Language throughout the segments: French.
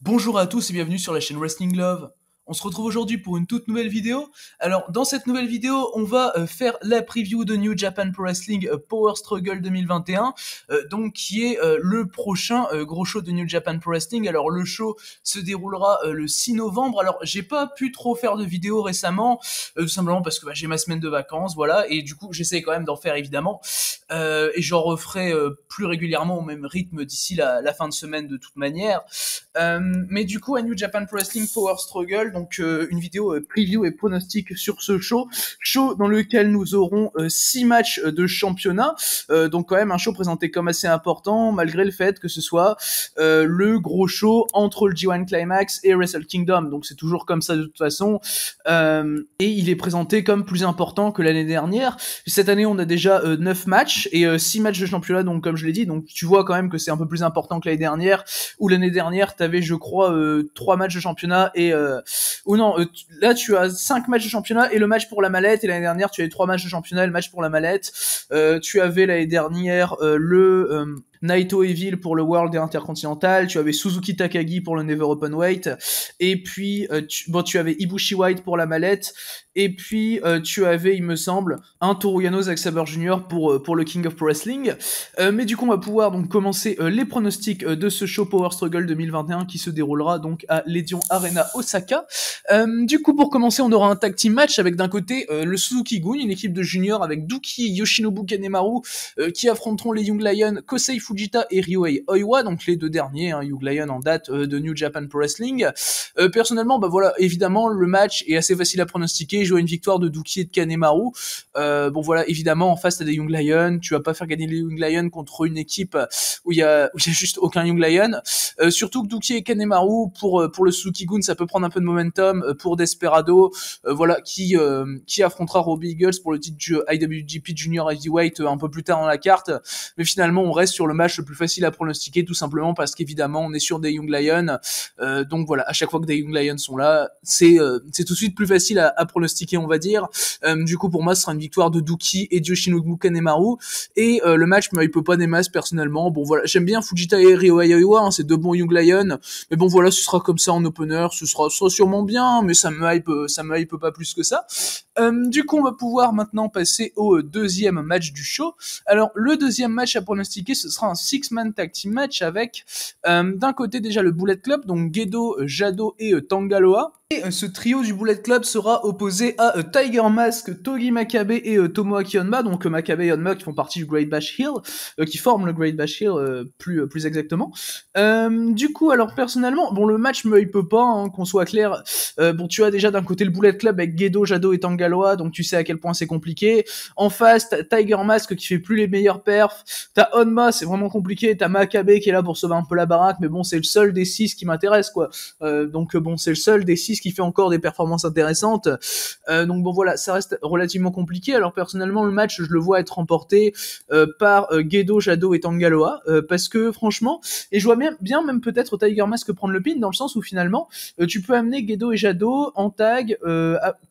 Bonjour à tous et bienvenue sur la chaîne Wrestling Love. On se retrouve aujourd'hui pour une toute nouvelle vidéo. Alors, dans cette nouvelle vidéo, on va faire la preview de New Japan Pro Wrestling Power Struggle 2021, donc qui est le prochain gros show de New Japan Pro Wrestling. Alors, le show se déroulera le 6 novembre. Alors, j'ai pas pu trop faire de vidéos récemment, tout simplement parce que j'ai ma semaine de vacances, voilà, et du coup, j'essaie quand même d'en faire évidemment, et j'en referai plus régulièrement au même rythme d'ici la fin de semaine de toute manière. Mais du coup, à New Japan Pro Wrestling Power Struggle, donc une vidéo preview et pronostic sur ce show dans lequel nous aurons 6 matchs de championnat, donc quand même un show présenté comme assez important, malgré le fait que ce soit le gros show entre le G1 Climax et Wrestle Kingdom, donc c'est toujours comme ça de toute façon, et il est présenté comme plus important que l'année dernière. Cette année, on a déjà 9 matchs et 6 matchs de championnat, donc comme je l'ai dit, donc tu vois quand même que c'est un peu plus important que l'année dernière, où l'année dernière, t'avais, je crois, 3 matchs de championnat et ou non, là tu as 5 matchs de championnat et le match pour la mallette, et l'année dernière tu avais 3 matchs de championnat et le match pour la mallette. Tu avais l'année dernière Naito Evil pour le World et Intercontinental, tu avais Suzuki Takagi pour le Never Openweight, et puis tu avais Ibushi White pour la mallette, et puis tu avais, il me semble, un Toru Yano Zack Sabre Jr. pour le King of Pro Wrestling. Mais du coup, on va pouvoir donc commencer les pronostics de ce show Power Struggle 2021 qui se déroulera donc à l'Edion Arena Osaka. Du coup, pour commencer, on aura un tag team match avec d'un côté le Suzuki-gun, une équipe de juniors avec Douki et Yoshinobu Kanemaru qui affronteront les Young Lions Kosei Fujita et Ryohei Oiwa, donc les deux derniers, Young Lions en date de New Japan Pro Wrestling. Personnellement, voilà, évidemment, le match est assez facile à pronostiquer. Je vois une victoire de Douki et de Kanemaru. Bon voilà, évidemment, en face t'as des Young Lions, tu vas pas faire gagner les Young Lions contre une équipe où il y a juste aucun Young Lion. Surtout que Douki et Kanemaru pour le Suzuki-gun, ça peut prendre un peu de momentum pour Desperado, voilà, qui affrontera Robbie Eagles pour le titre du IWGP Junior Heavyweight un peu plus tard dans la carte. Mais finalement, on reste sur le match le plus facile à pronostiquer, tout simplement parce qu'évidemment, on est sur des Young Lions. Donc voilà, à chaque fois que des Young Lions sont là, c'est tout de suite plus facile à pronostiquer, on va dire. Du coup, pour moi, ce sera une victoire de Douki et de Yoshinobu Kanemaru. Et le match me hype pas des masses personnellement. Bon voilà, j'aime bien Fujita et Ryohei Oiwa, c'est deux bons Young Lions. Mais bon voilà, ce sera comme ça en opener, ce sera sûrement bien, mais ça me hype pas plus que ça. Du coup, on va pouvoir maintenant passer au deuxième match du show. Alors, le deuxième match à pronostiquer, ce sera un six-man tag team match avec d'un côté déjà le Bullet Club, donc Gedo, Jado et Tangaloa. Et ce trio du Bullet Club sera opposé à Tiger Mask, Togi Makabe et Tomoaki Honma, donc Makabe et Honma qui font partie du Great Bash Heel, qui forment le Great Bash Heel plus exactement. Du coup, alors personnellement, bon, le match me hype pas, qu'on soit clair. Bon, tu as déjà d'un côté le Bullet Club avec Gedo, Jado et Tangaloa, donc tu sais à quel point c'est compliqué. En face, t'as Tiger Mask qui fait plus les meilleurs perfs. T'as Honma, c'est vraiment compliqué. T'as Makabe qui est là pour sauver un peu la baraque, mais bon, c'est le seul des 6 qui m'intéresse, quoi. Donc bon, c'est le seul des 6 qui fait encore des performances intéressantes. Donc bon, voilà, ça reste relativement compliqué. Alors personnellement, le match, je le vois être remporté par Gedo, Jado et Tangaloa, parce que franchement, et je vois bien même peut-être Tiger Mask prendre le pin, dans le sens où finalement, tu peux amener Gedo et Jado en tag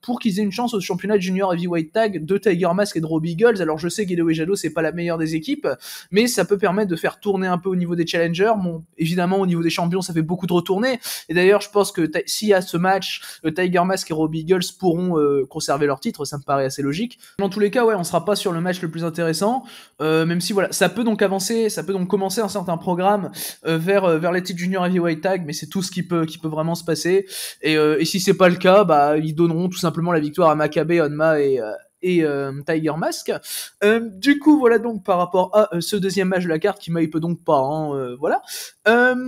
pour qu'ils aient une chance au championnat junior heavyweight tag de Tiger Mask et de Robbie Eagles. Alors je sais Gedo et Jado, c'est pas la meilleure des équipes, mais ça peut permettre de faire tourner un peu au niveau des challengers. Bon, évidemment, au niveau des champions, ça fait beaucoup de retourner. Et d'ailleurs, je pense que s'il y a ce match, Tiger Mask et Robbie Eagles pourront conserver leur titre, ça me paraît assez logique. Dans tous les cas, ouais, on sera pas sur le match le plus intéressant, même si voilà, ça peut donc commencer un certain programme vers les titres junior heavyweight tag, mais c'est tout ce qui peut vraiment se passer. Et si c'est pas le cas, bah ils donneront tout simplement la victoire à Makabe, Honma et Tiger Mask. Du coup, voilà donc par rapport à ce deuxième match de la carte qui m'hype donc pas, voilà.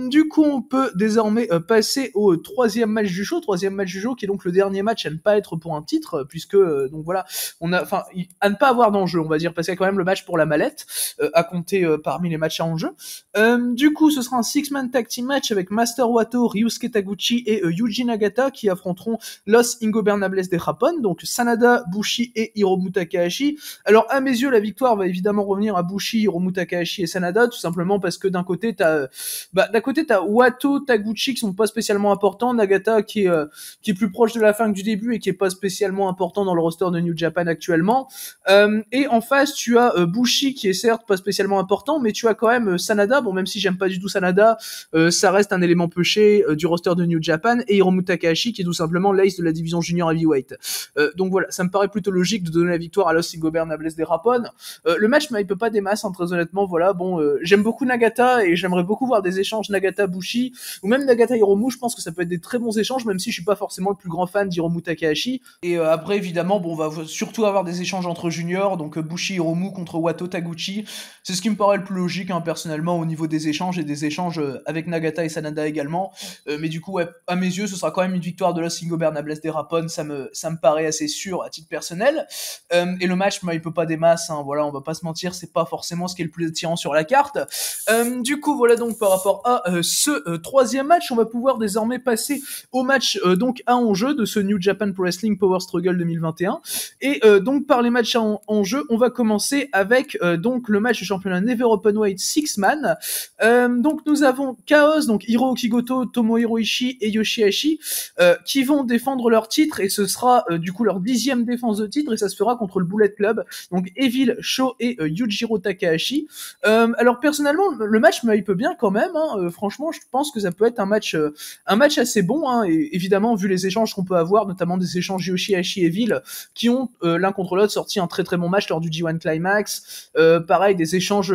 Du coup, on peut désormais passer au troisième match du show qui est donc le dernier match à ne pas être pour un titre, puisque donc voilà, à ne pas avoir d'enjeu, on va dire, parce qu'il y a quand même le match pour la mallette à compter parmi les matchs à enjeu. Du coup, ce sera un six-man tag team match avec Master Wato, Ryusuke Taguchi et Yuji Nagata qui affronteront Los Ingobernables de Japón, donc Sanada, Bushi et Hiromu Takahashi. Alors à mes yeux, la victoire va évidemment revenir à Bushi, Hiromu Takahashi et Sanada, tout simplement parce que d'un côté t'as Wato, Taguchi qui sont pas spécialement importants, Nagata qui est plus proche de la fin que du début et qui est pas spécialement important dans le roster de New Japan actuellement. Et en face, tu as Bushi qui est certes pas spécialement important, mais tu as quand même Sanada. Bon, même si j'aime pas du tout Sanada, ça reste un élément peuché du roster de New Japan, et Hiromu Takahashi qui est tout simplement l'ace de la division junior heavyweight. Donc voilà, ça me paraît plutôt logique de donner la victoire à Los Ingobernables de Japón. Le match m'hype pas des masses, hein, très honnêtement. Voilà, bon, j'aime beaucoup Nagata et j'aimerais beaucoup voir des échanges Nagata-Bushi ou même Nagata-Hiromu. Je pense que ça peut être des très bons échanges, même si je suis pas forcément le plus grand fan d'Hiromu Takahashi. Et après, évidemment, bon, on va surtout avoir des échanges entre juniors, donc Bushi Hiromu contre Wato Taguchi. C'est ce qui me paraît le plus logique, hein, personnellement, au niveau des échanges, et des échanges avec Nagata et Sanada également. Mais du coup, ouais, à mes yeux, ce sera quand même une victoire de Los Ingobernables de Japón. Ça me paraît assez sûr à titre personnel. Et le match, il peut pas des masses, hein, voilà, on va pas se mentir, c'est pas forcément ce qui est le plus attirant sur la carte. Du coup, voilà, donc par rapport à ce troisième match, on va pouvoir désormais passer au match donc à enjeu de ce New Japan Pro Wrestling Power Struggle 2021. Et donc par les matchs en jeu, on va commencer avec donc le match du championnat Never Openweight Six Man. Donc nous avons Chaos, donc Hiroki Goto, Tomohiro Ishii et Yoshihashi qui vont défendre leur titre, et ce sera du coup leur 10e défense de titre, et ça se fera contre le Bullet Club, donc Evil, Sho et Yujiro Takahashi. Alors personnellement, le match me hype bien quand même, hein. Franchement, je pense que ça peut être un match assez bon, hein. Et évidemment, vu les échanges qu'on peut avoir, notamment des échanges Yoshihashi et Evil, qui ont l'un contre l'autre sorti un très très bon match lors du G1 Climax. Pareil, des échanges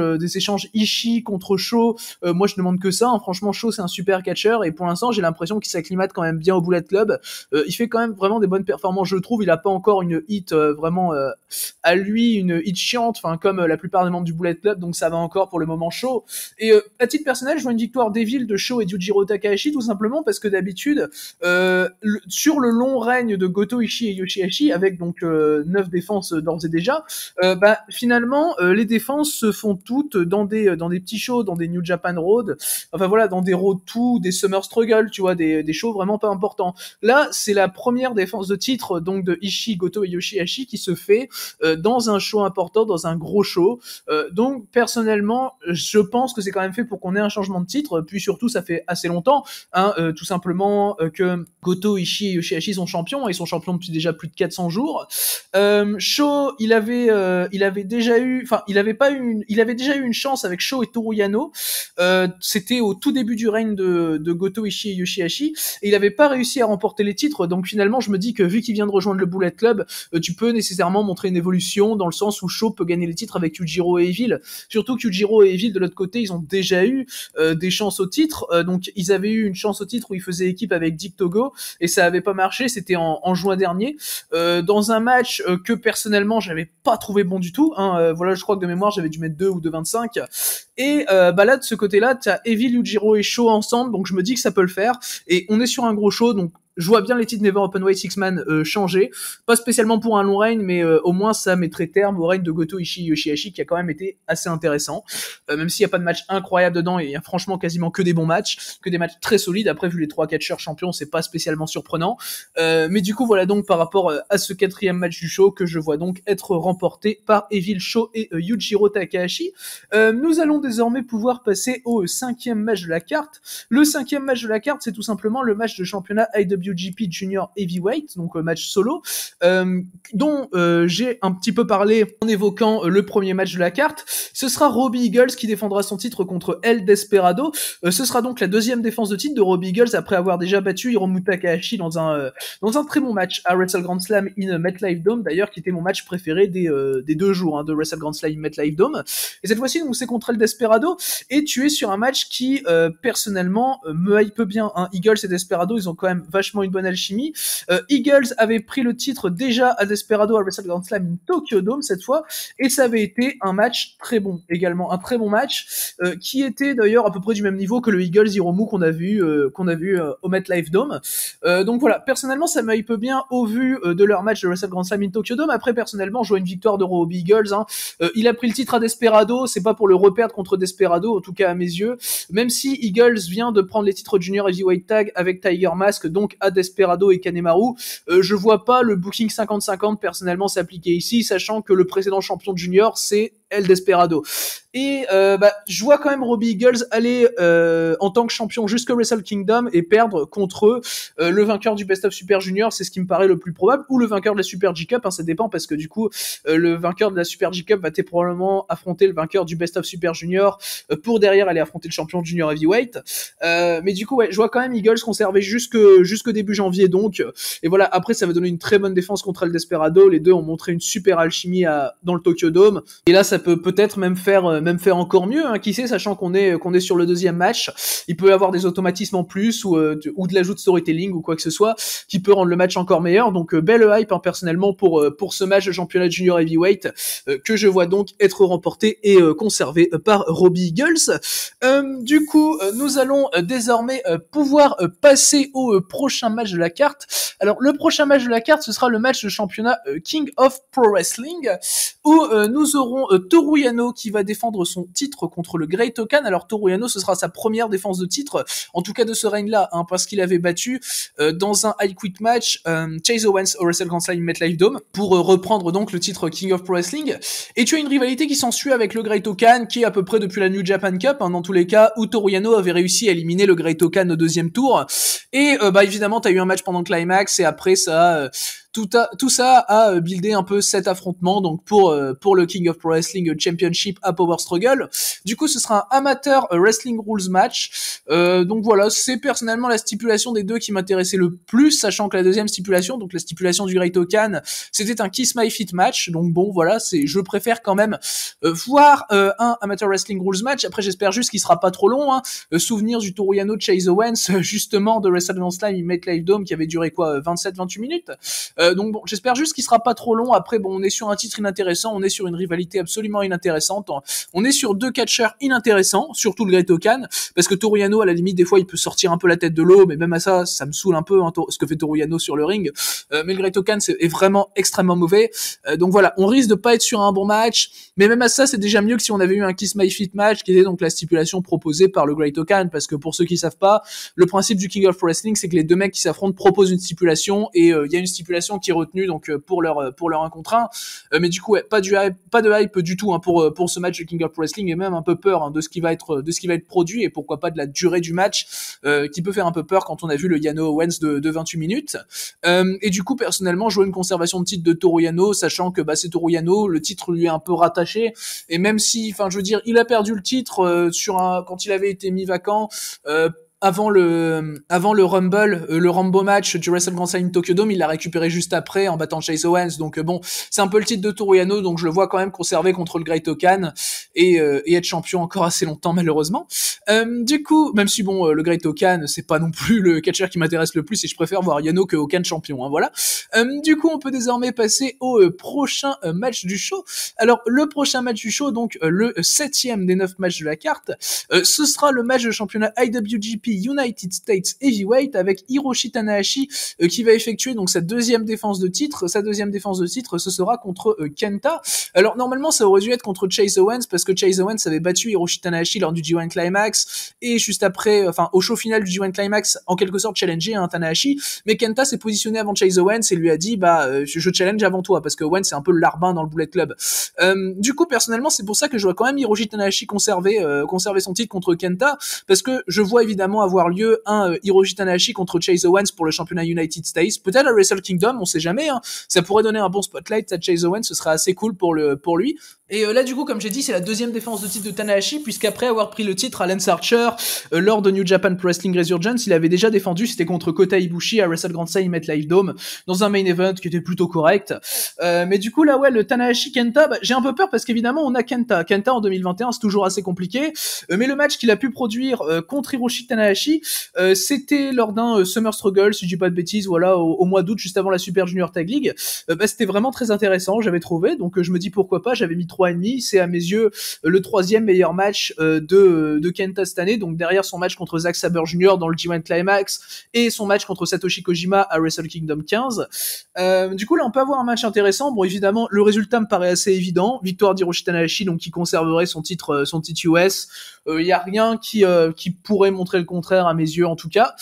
Ishii contre Sho. Moi, je demande que ça, hein. Franchement, Sho, c'est un super catcheur, et pour l'instant, j'ai l'impression qu'il s'acclimate quand même bien au Bullet Club. Il fait quand même vraiment des bonnes performances, je trouve. Il a pas encore une hit vraiment à lui, une hit chiante, enfin comme la plupart des membres du Bullet Club, donc ça va encore pour le moment chaud. Et à titre personnel, je vois une victoire d'Evil, de Sho et Yujiro Takahashi, tout simplement parce que d'habitude, sur le long règne de Goto, Ishii et Yoshihashi, avec donc 9 défenses d'ores et déjà, finalement, les défenses se font toutes dans des petits shows, dans des New Japan Road, enfin voilà, dans des Road 2, des Summer Struggle, tu vois, des shows vraiment pas importants. Là, c'est la première défense de titre donc de Ishii, Goto et Yoshihashi qui se fait dans un show important, dans un gros show. Donc personnellement, je pense que c'est quand même fait pour qu'on ait un changement de titre. Puis surtout, ça fait assez longtemps, hein, tout simplement que Goto, Ishii et Yoshihashi sont champions. Ils sont champions depuis déjà plus de 400 jours. Sho, il avait déjà eu une chance avec Sho et Toru Yano. C'était au tout début du règne de Goto, Ishii et Yoshihashi, et il avait pas réussi à remporter les titres. Donc finalement, je me dis que vu qu'il vient de rejoindre le Bullet Club, tu peux nécessairement montrer une évolution dans le sens où Sho peut gagner les titres avec Yujiro et Evil. Surtout que Yujiro et Evil de l'autre côté, ils ont déjà eu des chances au titre. Donc ils avaient eu une chance au titre où ils faisaient équipe avec Dick Togo, et ça avait pas marché. C'était en juin dernier, dans un match que personnellement j'avais pas trouvé bon du tout, hein. Voilà, je crois que de mémoire j'avais dû mettre 2 ou 2,25. Et là de ce côté-là, t'as Evil, Yujiro et Sho ensemble, donc je me dis que ça peut le faire. Et on est sur un gros show, donc je vois bien les titres Never Openweight Six Man changer, pas spécialement pour un long règne, mais au moins ça mettrait terme au règne de Goto, Ishii, Yoshihashi, qui a quand même été assez intéressant, même s'il y a pas de match incroyable dedans, et il y a franchement quasiment que des bons matchs, que des matchs très solides. Après, vu les 3 catcheurs champions, c'est pas spécialement surprenant, mais du coup voilà donc par rapport à ce 4e match du show, que je vois donc être remporté par Evil, Sho et Yujiro Takahashi. Nous allons désormais pouvoir passer au 5e match de la carte. Le 5e match de la carte, c'est tout simplement le match de championnat IWGP Junior Heavyweight, donc match solo, dont j'ai un petit peu parlé en évoquant le premier match de la carte. Ce sera Robbie Eagles qui défendra son titre contre El Desperado. Ce sera donc la 2e défense de titre de Robbie Eagles, après avoir déjà battu Hiromu Takahashi dans un très bon match à Wrestle Grand Slam in MetLife Dome, d'ailleurs, qui était mon match préféré des 2 jours, hein, de Wrestle Grand Slam in MetLife Dome. Et cette fois-ci, donc, c'est contre El Desperado, et tu es sur un match qui personnellement me hype bien, hein. Eagles et Desperado, ils ont quand même vachement une bonne alchimie. Eagles avait pris le titre déjà à Desperado à Wrestle Grand Slam in Tokyo Dome cette fois, et ça avait été un match très bon également, un très bon match qui était d'ailleurs à peu près du même niveau que le Eagles Hiromu qu'on a vu au MetLife Dome. Donc voilà, personnellement ça me hype bien au vu de leur match de Wrestle Grand Slam in Tokyo Dome. Après personnellement, je vois une victoire de Robbie Eagles, hein. Il a pris le titre à Desperado, c'est pas pour le reperdre contre Desperado, en tout cas à mes yeux, même si Eagles vient de prendre les titres Junior Heavyweight Tag avec Tiger Mask, donc à Desperado et Kanemaru. Je vois pas le booking 50-50 personnellement s'appliquer ici, sachant que le précédent champion junior c'est El Desperado. Et je vois quand même Robbie Eagles aller en tant que champion jusqu'au Wrestle Kingdom et perdre contre le vainqueur du Best of Super Junior, c'est ce qui me paraît le plus probable, ou le vainqueur de la Super G-Cup, ça dépend parce que du coup le vainqueur de la Super G-Cup va probablement affronter le vainqueur du Best of Super Junior pour derrière aller affronter le champion junior heavyweight. Mais du coup je vois quand même Eagles conserver jusque début janvier donc. Et voilà, après ça va donner une très bonne défense contre El Desperado, les deux ont montré une super alchimie dans le Tokyo Dome, et là ça peut peut-être même faire encore mieux, hein, qui sait, sachant qu'on est sur le deuxième match, il peut y avoir des automatismes en plus ou de l'ajout de storytelling ou quoi que ce soit qui peut rendre le match encore meilleur. Donc belle hype personnellement pour ce match de championnat junior heavyweight que je vois donc être remporté et conservé par Robbie Eagles. Du coup nous allons désormais pouvoir passer au prochain match de la carte. Alors le prochain match de la carte, ce sera le match de championnat King of Pro Wrestling où nous aurons Toru Yano qui va défendre son titre contre le Great Okan. Alors Toru Yano, ce sera sa première défense de titre, en tout cas de ce règne-là, hein, parce qu'il avait battu dans un High Quit match Chase Owens au Wrestle Kingdom MetLife Dome pour reprendre donc le titre King of Pro Wrestling. Et tu as une rivalité qui s'ensuit avec le Great Okan, qui est à peu près depuis la New Japan Cup, hein, dans tous les cas, où Toru Yano avait réussi à éliminer le Great Okan au deuxième tour. Et évidemment, t'as eu un match pendant le climax, et après ça... Tout ça a buildé un peu cet affrontement donc pour le King of Pro Wrestling Championship à Power Struggle. Du coup, ce sera un amateur wrestling rules match. Donc voilà, c'est personnellement la stipulation des deux qui m'intéressait le plus, sachant que la deuxième stipulation, donc la stipulation du Great Okan, c'était un Kiss My Feet match. Donc bon, voilà, je préfère quand même voir un amateur wrestling rules match. Après, j'espère juste qu'il sera pas trop long. Hein. Souvenir du Toru Yano Chase Owens, justement de Wrestle Kingdom MetLife Dome, qui avait duré 27-28 minutes. Donc bon, j'espère juste qu'il sera pas trop long. Après, bon, on est sur un titre inintéressant, on est sur une rivalité absolument inintéressante, on est sur deux catcheurs inintéressants, surtout le Great Okan, parce que Toru Yano, à la limite, des fois, il peut sortir un peu la tête de l'eau, mais même à ça me saoule un peu, hein, ce que fait Toru Yano sur le ring. Mais le Great Okan est vraiment extrêmement mauvais. Donc voilà, on risque de pas être sur un bon match, mais même à ça, c'est déjà mieux que si on avait eu un Kiss My Feet match, qui était donc la stipulation proposée par le Great Okan, parce que pour ceux qui savent pas, le principe du King of Pro Wrestling, c'est que les deux mecs qui s'affrontent proposent une stipulation, et il y a une stipulation qui est retenue donc pour leur 1 contre 1. Mais du coup, pas de hype du tout, hein, pour ce match de King of Pro Wrestling, et même un peu peur, hein, de ce qui va être produit, et pourquoi pas de la durée du match qui peut faire un peu peur quand on a vu le Yano Owens de 28 minutes. Et du coup, personnellement, je vois une conservation de titre de Toru Yano, sachant que c'est Toru Yano, le titre lui est un peu rattaché, et même si, enfin, je veux dire, il a perdu le titre quand il avait été mis vacant. Avant le Rumble, le Rambo match du Wrestle Kingdom Tokyo Dome, il l'a récupéré juste après en battant Chase Owens. Donc bon, c'est un peu le titre de Toru Yano, donc je le vois quand même conserver contre le Great Okan et être champion encore assez longtemps malheureusement. Du coup, même si bon, le Great Okan, c'est pas non plus le catcheur qui m'intéresse le plus, et je préfère voir Yano que Okan champion, hein, voilà. Du coup, on peut désormais passer au prochain match du show. Alors, le prochain match du show, donc le 7e des 9 matchs de la carte, ce sera le match de championnat IWGP United States Heavyweight avec Hiroshi Tanahashi qui va effectuer donc sa deuxième défense de titre. Sa deuxième défense de titre, ce sera contre Kenta. Alors normalement, ça aurait dû être contre Chase Owens parce que Chase Owens avait battu Hiroshi Tanahashi lors du G1 Climax et juste après, au show final du G1 Climax, en quelque sorte challengé Tanahashi. Mais Kenta s'est positionné avant Chase Owens et lui a dit je challenge avant toi parce que Owens c'est un peu le larbin dans le Bullet Club. Du coup, personnellement, c'est pour ça que je vois quand même Hiroshi Tanahashi conserver son titre contre Kenta, parce que je vois évidemment avoir lieu un Hiroshi Tanahashi contre Chase Owens pour le championnat United States, peut-être à Wrestle Kingdom, on sait jamais, hein. Ça pourrait donner un bon spotlight à Chase Owens, ce serait assez cool pour lui. Et là, du coup, comme j'ai dit, c'est la deuxième défense de titre de Tanahashi, puisqu'après avoir pris le titre à Lance Archer lors de New Japan Pro Wrestling Resurgence, il avait déjà défendu, c'était contre Kota Ibushi à Wrestle Kingdom MetLife Dome, dans un main event qui était plutôt correct. Mais du coup, là, ouais, le Tanahashi Kenta, j'ai un peu peur parce qu'évidemment, on a Kenta. Kenta en 2021, c'est toujours assez compliqué. Mais le match qu'il a pu produire contre Hiroshi Tanahashi, c'était lors d'un Summer Struggle, si je dis pas de bêtises, voilà, au mois d'août, juste avant la Super Junior Tag League. C'était vraiment très intéressant, j'avais trouvé, donc je me dis pourquoi pas, j'avais mis 3,5, c'est à mes yeux le troisième meilleur match de Kenta cette année, donc derrière son match contre Zack Sabre Jr. dans le G1 Climax et son match contre Satoshi Kojima à Wrestle Kingdom 15. Du coup là on peut avoir un match intéressant. Bon, évidemment le résultat me paraît assez évident, victoire d'Hiroshi Tanahashi, donc qui conserverait son titre US. Y a rien qui pourrait montrer le contraire à mes yeux en tout cas.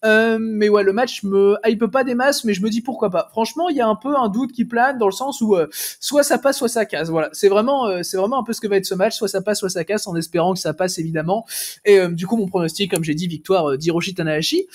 Mais ouais, le match me hype pas des masses, mais je me dis pourquoi pas. Franchement, il y a un peu un doute qui plane dans le sens où soit ça passe, soit ça casse. Voilà, c'est vraiment un peu ce que va être ce match, soit ça passe, soit ça casse, en espérant que ça passe évidemment. Et du coup, mon pronostic, comme j'ai dit, victoire d'Hiroshi Tanahashi.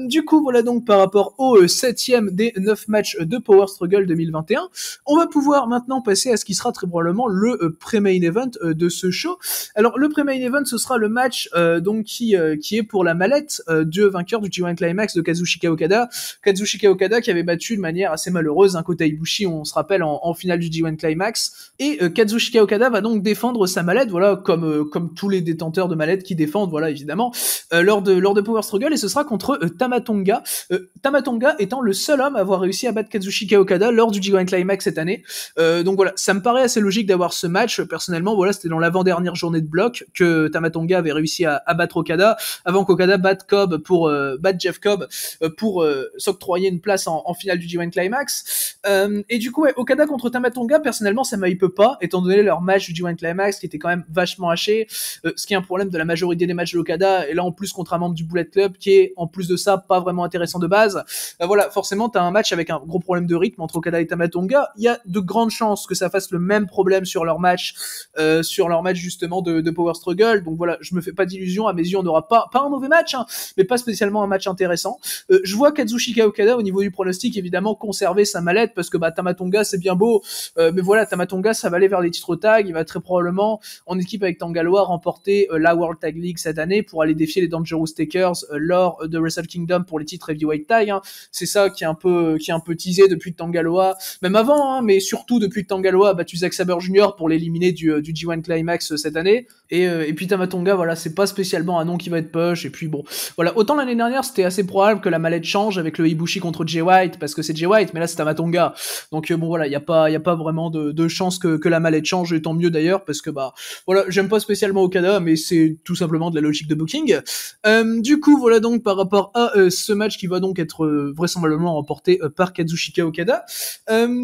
Du coup, voilà donc par rapport au septième des 9 matchs de Power Struggle 2021, on va pouvoir maintenant passer à ce qui sera très probablement le pré-main event de ce show. Alors le pré-main event, ce sera le match donc qui est pour la mallette du vainqueur du G1 Climax de Kazuchika Okada. Kazuchika Okada qui avait battu de manière assez malheureuse Kota Ibushi, on se rappelle, en finale du G1 Climax. Et Kazuchika Okada va donc défendre sa mallette, voilà, comme tous les détenteurs de mallettes qui défendent, voilà, évidemment, lors de Power Struggle, et ce sera contre Tama Tonga. Tama Tonga étant le seul homme à avoir réussi à battre Kazuchika Okada lors du G1 Climax cette année. Donc voilà, ça me paraît assez logique d'avoir ce match. Personnellement, voilà, c'était dans l'avant-dernière journée de bloc que Tama Tonga avait réussi à battre Okada, avant qu'Okada batte Cobb pour battre Jeff Cobb pour s'octroyer une place en finale du G1 Climax. Et du coup, ouais, Okada contre Tama Tonga, personnellement, ça m'hype pas, étant donné leur match du G1 Climax qui était quand même vachement haché, ce qui est un problème de la majorité des matchs de l'Okada, et là en plus contre un membre du Bullet Club qui est en plus de ça pas vraiment intéressant de base. Voilà, forcément t'as un match avec un gros problème de rythme entre Okada et Tama Tonga. Il y a de grandes chances que ça fasse le même problème sur leur match justement de Power Struggle. Donc voilà, je me fais pas d'illusions, à mes yeux on n'aura pas un mauvais match, hein, mais pas spécialement un match intéressant. Je vois Kazuchika Okada au niveau du pronostic évidemment conserver sa mallette, parce que Tama Tonga c'est bien beau, mais voilà, Tama Tonga ça va aller vers les titres tag, il va très probablement en équipe avec Tangaloa remporter la World Tag League cette année pour aller défier les Dangerous Takers lors de Wrestle Kingdom pour les titres Heavyweight Tag, hein. C'est ça qui est un peu teasé depuis que Tangaloa, même avant, hein, mais surtout depuis que Tangaloa a battu Zack Sabre Jr. pour l'éliminer du G1 Climax cette année. Et puis Tama Tonga, voilà, c'est pas spécialement un nom qui va être push. Et puis bon, voilà, autant l'année dernière c'était assez probable que la mallette change avec le Ibushi contre Jay White, parce que c'est Jay White, mais là c'est Tama Tonga. Donc bon voilà, y a pas vraiment de chance que la mallette change, et tant mieux d'ailleurs, parce que voilà, j'aime pas spécialement Okada, mais c'est tout simplement de la logique de booking. Du coup, voilà donc par rapport à ce match qui va donc être vraisemblablement remporté par Kazuchika Okada.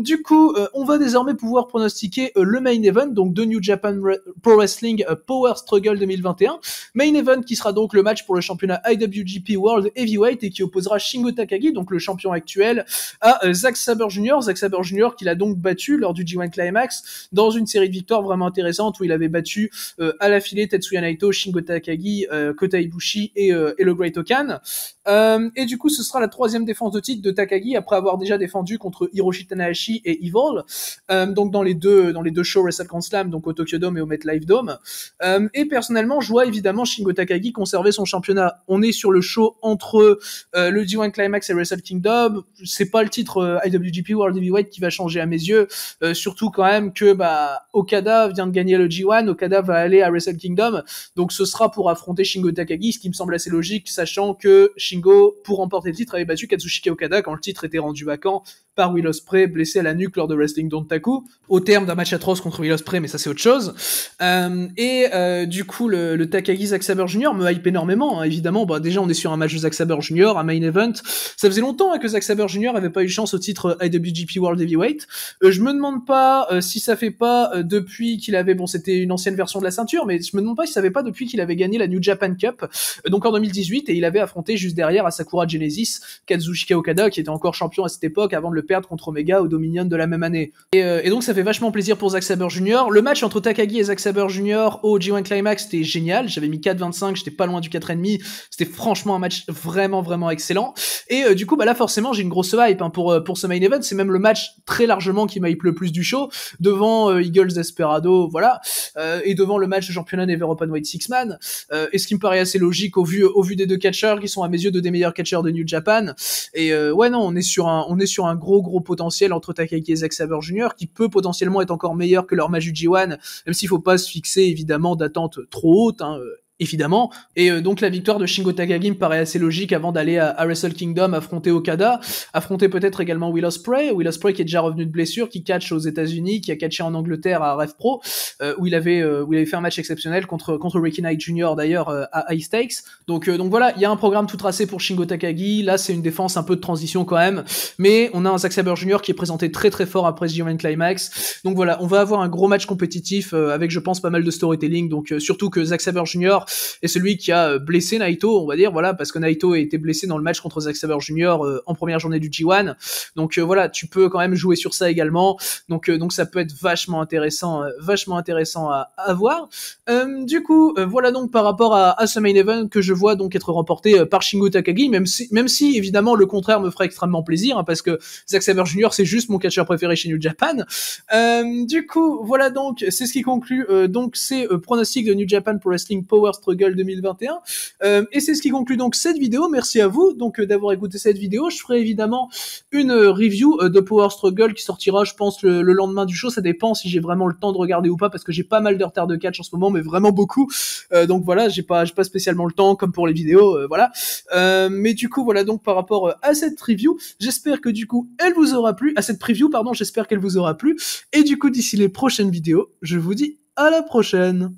Du coup, on va désormais pouvoir pronostiquer le main event, donc de New Japan Pro Wrestling Power Struggle 2021. Main event qui sera donc le match pour le championnat IWGP World Heavyweight et qui opposera Shingo Takagi, donc le champion actuel, à Zack Sabre Jr. Zack Sabre Jr. qui l'a donc battu lors du G1 Climax dans une série de victoires vraiment intéressante où il avait battu à l'affilée Tetsuya Naito, Shingo Takagi, Kota Ibushi et le Great Okan. Et du coup, ce sera la troisième défense de titre de Takagi après avoir déjà défendu contre Hiroshi Tanahashi et Evil, donc dans les deux shows Wrestle Grand Slam, donc au Tokyo Dome et au MetLife Dome. Et personnellement, je vois évidemment Shingo Takagi conserver son championnat. On est sur le show entre le G1 Climax et Wrestle Kingdom. C'est pas le titre IWGP World Heavyweight qui va changer à mes yeux, surtout quand même que Okada vient de gagner le G1, Okada va aller à Wrestle Kingdom, donc ce sera pour affronter Shingo Takagi, ce qui me semble assez logique, sachant que Shingo, pour remporter le titre, avait battu Katsushika Okada quand le titre était rendu vacant par Will Ospreay, blessé à la nuque lors de Wrestling Dontaku, au terme d'un match atroce contre Will Ospreay, mais ça c'est autre chose. Du coup, le Takagi Zack Sabre Jr. me hype énormément, hein. Évidemment, déjà on est sur un match de Zack Sabre Jr., un main event. Ça faisait longtemps que Zack Sabre Jr. avait pas eu chance au titre IWGP World Heavyweight. Je me demande pas si ça fait pas depuis qu'il avait, c'était une ancienne version de la ceinture, mais je me demande pas si ça fait pas depuis qu'il avait gagné la New Japan Cup, donc en 2018, et il avait affronté juste derrière à Sakura Genesis Kazuchika Okada, qui était encore champion à cette époque avant de le perdre contre Omega au Dominion de la même année. Et donc ça fait vachement plaisir pour Zack Sabre Jr. Le match entre Takagi et Zack Sabre Jr. au G1 Climax, c'était génial. J'avais mis 4,25, j'étais pas loin du 4,5. C'était franchement un match vraiment, vraiment excellent. Et du coup, là, forcément, j'ai une grosse hype pour ce main event. C'est même le match très largement qui m'hype le plus du show, devant Eagles Desperado, voilà, et devant le match de championnat Never Open Weight Six Man. Et ce qui me paraît assez logique au vu des deux catcheurs qui sont à mes yeux deux des meilleurs catcheurs de New Japan. Et ouais, non, on est sur un gros potentiel entre Takagi et Zack Sabre Jr. qui peut potentiellement être encore meilleur que leur match du G1, même s'il faut pas se fixer évidemment d'attente trop haute, hein, évidemment. Et donc la victoire de Shingo Takagi me paraît assez logique avant d'aller à Wrestle Kingdom affronter Okada, affronter peut-être également Will Ospreay qui est déjà revenu de blessure, qui catch aux États-Unis, qui a catché en Angleterre à Rev Pro, où il avait fait un match exceptionnel contre Ricky Knight Jr. d'ailleurs à High Stakes. Donc voilà, il y a un programme tout tracé pour Shingo Takagi. Là, c'est une défense un peu de transition quand même, mais on a un Zack Sabre Jr. qui est présenté très très fort après ce G1 Climax. Donc voilà, on va avoir un gros match compétitif avec, je pense, pas mal de storytelling. Donc surtout que Zack Sabre Jr. et celui qui a blessé Naito, on va dire, voilà, parce que Naito a été blessé dans le match contre Zack Sabre Jr. En première journée du G1. Donc voilà, tu peux quand même jouer sur ça également. Donc ça peut être vachement intéressant à voir. Du coup, voilà donc par rapport à ce main event que je vois donc être remporté par Shingo Takagi, même si évidemment le contraire me ferait extrêmement plaisir, hein, parce que Zack Sabre Jr. c'est juste mon catcheur préféré chez New Japan. Du coup, voilà donc, c'est ce qui conclut donc ces pronostics de New Japan Pro Wrestling Power Struggle 2021. Et c'est ce qui conclut donc cette vidéo. Merci à vous donc d'avoir écouté cette vidéo. Je ferai évidemment une review de Power Struggle qui sortira, je pense, le lendemain du show. Ça dépend si j'ai vraiment le temps de regarder ou pas, parce que j'ai pas mal de retard de catch en ce moment, mais vraiment beaucoup. Donc voilà, j'ai pas spécialement le temps comme pour les vidéos, voilà. Mais du coup, voilà donc par rapport à cette review, j'espère que du coup elle vous aura plu. À cette preview, pardon, j'espère qu'elle vous aura plu. Et du coup, d'ici les prochaines vidéos, je vous dis à la prochaine.